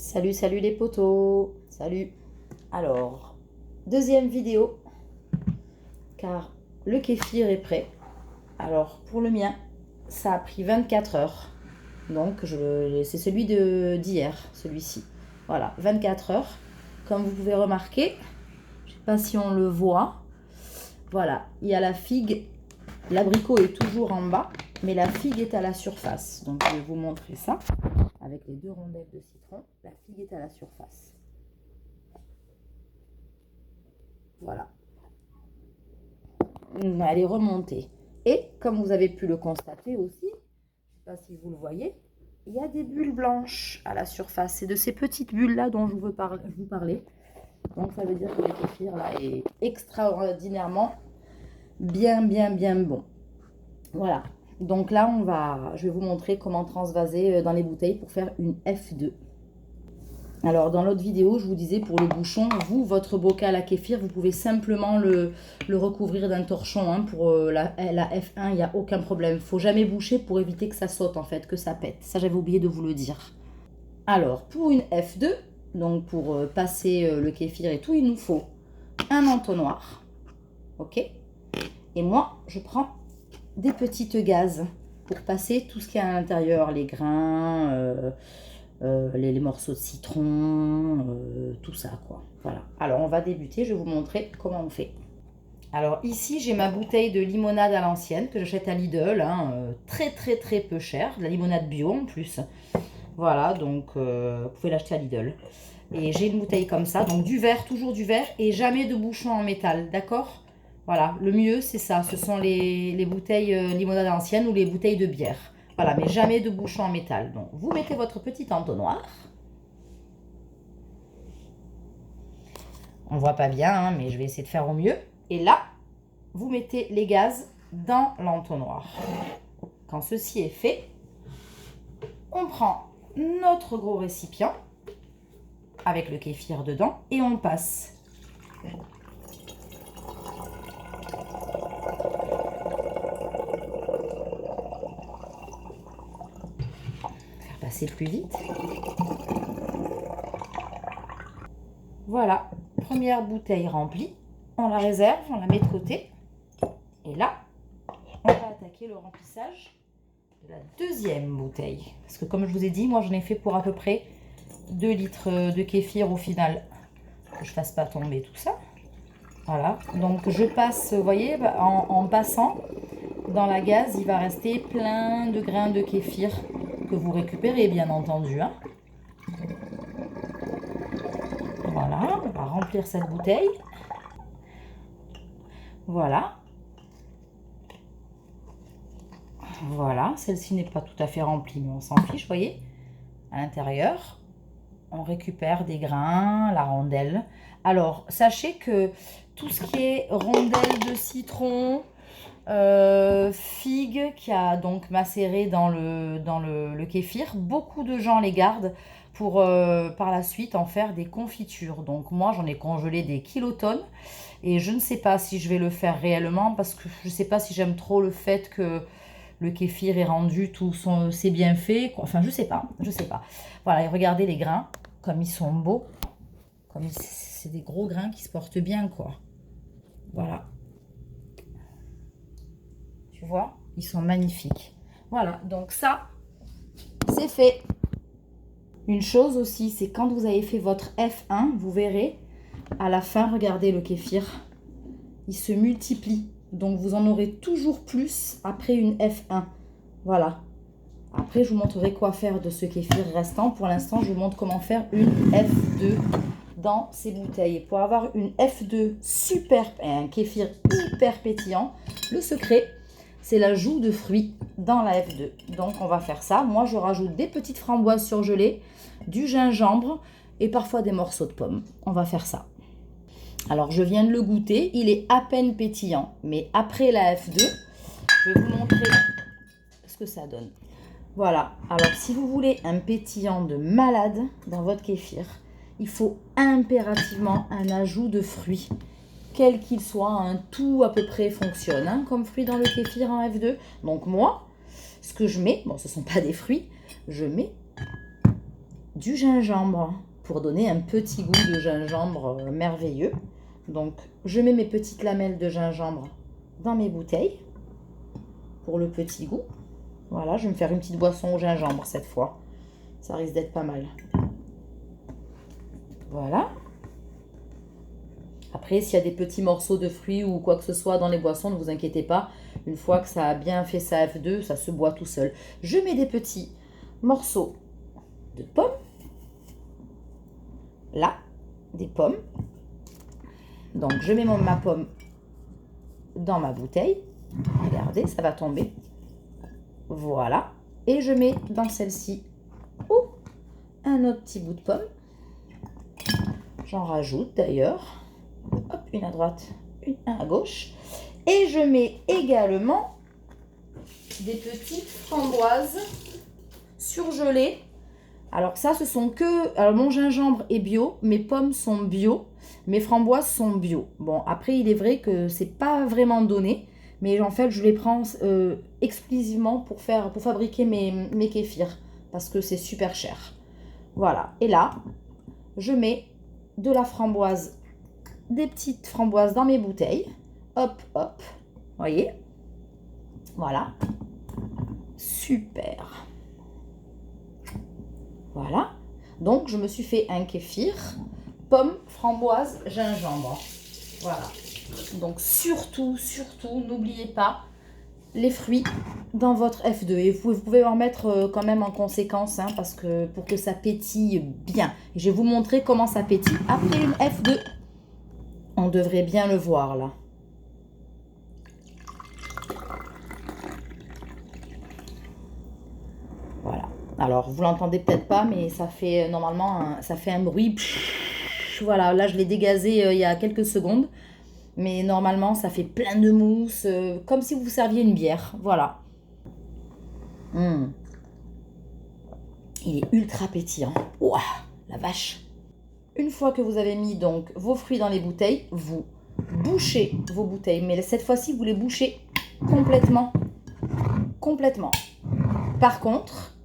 Salut, salut les potos. Salut. Alors, deuxième vidéo, car le kéfir est prêt. Alors, pour le mien, ça a pris 24 heures. Donc, c'est celui d'hier, celui-ci. Voilà, 24 heures. Comme vous pouvez remarquer, je ne sais pas si on le voit. Voilà, il y a la figue. L'abricot est toujours en bas, mais la figue est à la surface. Donc, je vais vous montrer ça. Avec les deux rondelles de citron, la figue est à la surface. Voilà. Elle est remontée. Et comme vous avez pu le constater aussi, je ne sais pas si vous le voyez, il y a des bulles blanches à la surface. C'est de ces petites bulles-là dont je vous parlais. Donc ça veut dire que le kéfir là est extraordinairement bien bon. Voilà. Donc là, je vais vous montrer comment transvaser dans les bouteilles pour faire une F2. Alors, dans l'autre vidéo, je vous disais pour le bouchon, votre bocal à kéfir, vous pouvez simplement le recouvrir d'un torchon. Hein, pour la F1, il n'y a aucun problème. Il ne faut jamais boucher pour éviter que ça saute, en fait, que ça pète. Ça, j'avais oublié de vous le dire. Alors, pour une F2, donc pour passer le kéfir et tout, il nous faut un entonnoir. OK? Et moi, je prends des petites gazes pour passer tout ce qu'il y a à l'intérieur, les grains, les morceaux de citron, tout ça quoi. Voilà. Alors on va débuter, je vais vous montrer comment on fait. Alors ici j'ai ma bouteille de limonade à l'ancienne que j'achète à Lidl, hein, très peu cher, de la limonade bio en plus. Voilà, donc vous pouvez l'acheter à Lidl. Et j'ai une bouteille comme ça, donc du verre, toujours du verre et jamais de bouchon en métal, d'accord? Voilà, le mieux c'est ça, ce sont les bouteilles limonade à l'ancienne ou les bouteilles de bière. Voilà, mais jamais de bouchon en métal. Donc, vous mettez votre petit entonnoir. On ne voit pas bien, hein, mais je vais essayer de faire au mieux. Et là, vous mettez les gaz dans l'entonnoir. Quand ceci est fait, on prend notre gros récipient avec le kéfir dedans et on passe. Passer plus vite. Voilà, première bouteille remplie. On la réserve, on la met de côté. Et là, on va attaquer le remplissage de la deuxième bouteille. Parce que comme je vous ai dit, moi j'en ai fait pour à peu près 2 litres de kéfir au final. Que je ne fasse pas tomber tout ça. Voilà, donc je passe, vous voyez, en passant dans la gaze, il va rester plein de grains de kéfir que vous récupérez bien entendu. Hein. Voilà, on va remplir cette bouteille. Voilà. Voilà, celle-ci n'est pas tout à fait remplie, mais on s'en fiche, vous voyez. À l'intérieur, on récupère des grains, la rondelle. Alors, sachez que tout ce qui est rondelle de citron, figue qui a donc macéré dans le kéfir, beaucoup de gens les gardent pour par la suite en faire des confitures. Donc moi j'en ai congelé des kilotonnes et je ne sais pas si je vais le faire réellement parce que je ne sais pas si j'aime trop le fait que le kéfir est rendu tout ses bienfaits. Enfin je sais pas. Voilà, et regardez les grains comme ils sont beaux, comme c'est des gros grains qui se portent bien quoi. Voilà. Tu vois, ils sont magnifiques. Voilà, donc ça, c'est fait. Une chose aussi, c'est quand vous avez fait votre F1, vous verrez, à la fin, regardez le kéfir, il se multiplie. Donc, vous en aurez toujours plus après une F1. Voilà. Après, je vous montrerai quoi faire de ce kéfir restant. Pour l'instant, je vous montre comment faire une F2 dans ces bouteilles. Pour avoir une F2 super, un kéfir hyper pétillant, le secret, c'est l'ajout de fruits dans la F2. Donc, on va faire ça. Moi, je rajoute des petites framboises surgelées, du gingembre et parfois des morceaux de pommes. On va faire ça. Alors, je viens de le goûter. Il est à peine pétillant. Mais après la F2, je vais vous montrer ce que ça donne. Voilà. Alors, si vous voulez un pétillant de malade dans votre kéfir, il faut impérativement un ajout de fruits. Quel qu'il soit, hein, tout à peu près fonctionne hein, comme fruit dans le kéfir en F2. Donc moi, ce que je mets, bon ce ne sont pas des fruits, je mets du gingembre pour donner un petit goût de gingembre merveilleux. Donc, je mets mes petites lamelles de gingembre dans mes bouteilles pour le petit goût. Voilà, je vais me faire une petite boisson au gingembre cette fois. Ça risque d'être pas mal. Voilà. Après, s'il y a des petits morceaux de fruits ou quoi que ce soit dans les boissons, ne vous inquiétez pas. Une fois que ça a bien fait sa F2, ça se boit tout seul. Je mets des petits morceaux de pommes. Là, des pommes. Donc, je mets ma pomme dans ma bouteille. Regardez, ça va tomber. Voilà. Et je mets dans celle-ci un autre petit bout de pomme. J'en rajoute d'ailleurs. Hop, une à droite, une à gauche. Et je mets également des petites framboises surgelées. Alors ça, ce sont que... Alors mon gingembre est bio, mes pommes sont bio, mes framboises sont bio. Bon, après, il est vrai que c'est pas vraiment donné, mais en fait, je les prends exclusivement pour fabriquer mes kéfirs, parce que c'est super cher. Voilà. Et là, je mets de la framboise, des petites framboises dans mes bouteilles. Hop, hop. Voyez? Voilà. Super. Voilà. Donc, je me suis fait un kéfir, pomme, framboise, gingembre. Voilà. Donc, surtout, n'oubliez pas les fruits dans votre F2. Et vous pouvez en mettre quand même en conséquence, hein, parce que pour que ça pétille bien. Et je vais vous montrer comment ça pétille après une F2. On devrait bien le voir, là. Voilà. Alors, vous l'entendez peut-être pas, mais ça fait normalement, ça fait un bruit. Voilà, là, je l'ai dégazé il y a quelques secondes. Mais normalement, ça fait plein de mousse, comme si vous serviez une bière. Voilà. Il est ultra pétillant. Ouah, la vache. Une fois que vous avez mis donc vos fruits dans les bouteilles, vous bouchez vos bouteilles. Mais cette fois-ci, vous les bouchez complètement. Complètement. Par contre,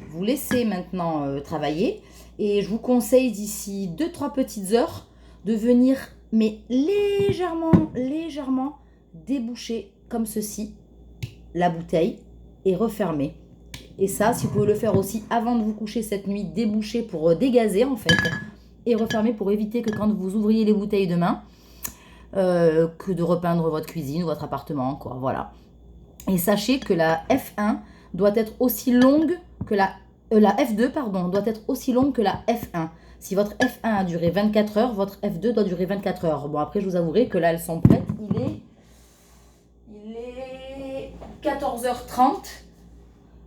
vous laissez maintenant travailler. Et je vous conseille d'ici 2-3 petites heures de venir, mais légèrement déboucher comme ceci la bouteille et refermer. Et ça, si vous pouvez le faire aussi avant de vous coucher cette nuit, déboucher pour dégazer en fait. Et refermer pour éviter que quand vous ouvriez les bouteilles demain, que de repeindre votre cuisine ou votre appartement, quoi. Voilà. Et sachez que la F1 doit être aussi longue que la F2, pardon, doit être aussi longue que la F1. Si votre F1 a duré 24 heures, votre F2 doit durer 24 heures. Bon, après, je vous avouerai que là, elles sont prêtes. Il est 14h30.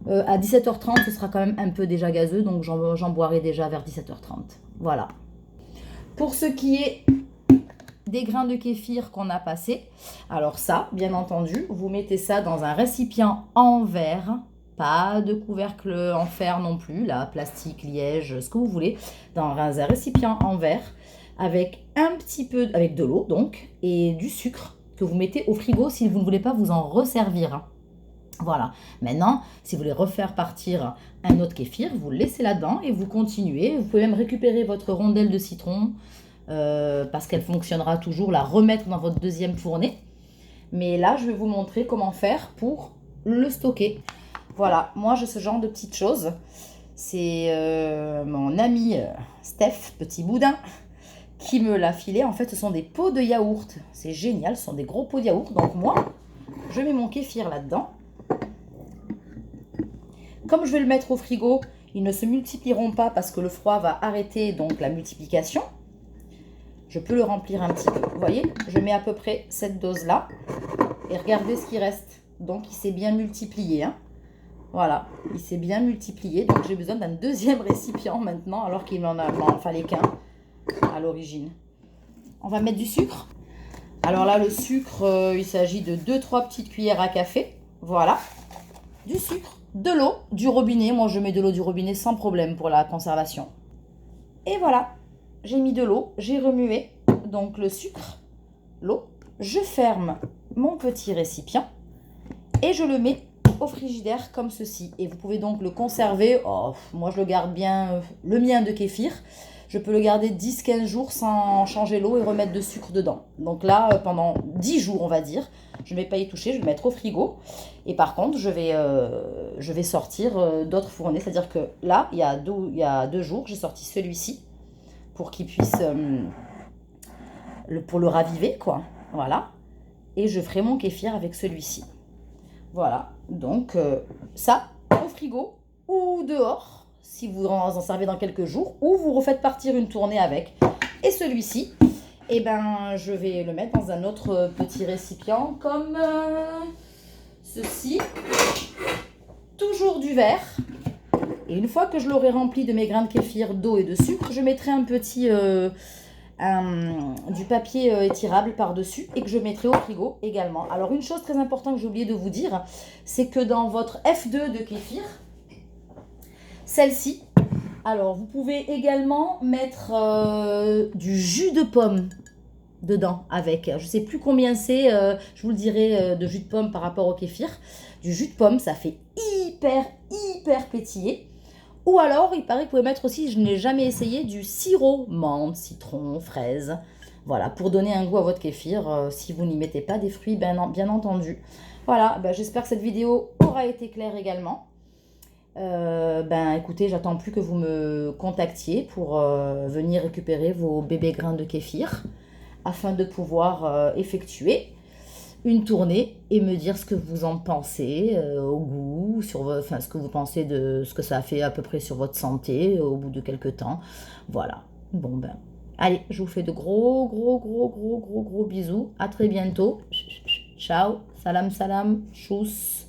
À 17h30, ce sera quand même un peu déjà gazeux, donc j'en boirai déjà vers 17h30. Voilà. Pour ce qui est des grains de kéfir qu'on a passés, alors ça, bien entendu, vous mettez ça dans un récipient en verre. Pas de couvercle en fer non plus, là, plastique, liège, ce que vous voulez, dans un récipient en verre avec un petit peu, avec de l'eau donc, et du sucre que vous mettez au frigo si vous ne voulez pas vous en resservir. Voilà. Maintenant, si vous voulez refaire partir un autre kéfir, vous le laissez là-dedans et vous continuez. Vous pouvez même récupérer votre rondelle de citron parce qu'elle fonctionnera toujours, la remettre dans votre deuxième fournée. Mais là, je vais vous montrer comment faire pour le stocker. Voilà, moi j'ai ce genre de petites choses. C'est mon ami Steph, petit boudin, qui me l'a filé. En fait, ce sont des pots de yaourt. C'est génial, ce sont des gros pots de yaourt. Donc moi, je mets mon kéfir là-dedans. Comme je vais le mettre au frigo, ils ne se multiplieront pas parce que le froid va arrêter donc la multiplication. Je peux le remplir un petit peu. Vous voyez, je mets à peu près cette dose-là. Et regardez ce qui reste. Donc, il s'est bien multiplié, hein. Voilà, il s'est bien multiplié. Donc, j'ai besoin d'un deuxième récipient maintenant, alors qu'il m'en fallait qu'un à l'origine. On va mettre du sucre. Alors là, le sucre, il s'agit de 2-3 petites cuillères à café. Voilà, du sucre, de l'eau, du robinet. Moi, je mets de l'eau du robinet sans problème pour la conservation. Et voilà, j'ai mis de l'eau, j'ai remué donc le sucre, l'eau. Je ferme mon petit récipient et je le mets au frigidaire comme ceci. Et vous pouvez donc le conserver. Oh, moi, je le garde bien, le mien de kéfir. Je peux le garder 10-15 jours sans changer l'eau et remettre de sucre dedans. Donc là, pendant 10 jours, on va dire, je ne vais pas y toucher, je vais le mettre au frigo. Et par contre, je vais sortir d'autres fournées. C'est-à-dire que là, il y a 2 jours, j'ai sorti celui-ci pour qu'il puisse, pour le raviver, quoi. Voilà. Et je ferai mon kéfir avec celui-ci. Voilà. Donc, ça, au frigo ou dehors, si vous en servez dans quelques jours, ou vous refaites partir une tournée avec. Et celui-ci, eh ben, je vais le mettre dans un autre petit récipient comme ceci. Toujours du verre. Et une fois que je l'aurai rempli de mes grains de kéfir, d'eau et de sucre, je mettrai un petit du papier étirable par-dessus et que je mettrai au frigo également. Alors une chose très importante que j'ai oublié de vous dire, c'est que dans votre F2 de kéfir, celle-ci, alors vous pouvez également mettre du jus de pomme dedans avec. Je ne sais plus combien c'est, je vous le dirai, de jus de pomme par rapport au kéfir. Du jus de pomme, ça fait hyper pétillé. Ou alors, il paraît que vous pouvez mettre aussi, je n'ai jamais essayé, du sirop menthe, citron, fraise. Voilà, pour donner un goût à votre kéfir, si vous n'y mettez pas des fruits, bien entendu. Voilà, j'espère que cette vidéo aura été claire également. Écoutez, j'attends plus que vous me contactiez pour venir récupérer vos bébés grains de kéfir afin de pouvoir effectuer une tournée et me dire ce que vous en pensez au goût, ce que vous pensez de ce que ça a fait à peu près sur votre santé au bout de quelques temps. Voilà. Bon allez, je vous fais de gros bisous. À très bientôt. Ciao. Salam, tchuss.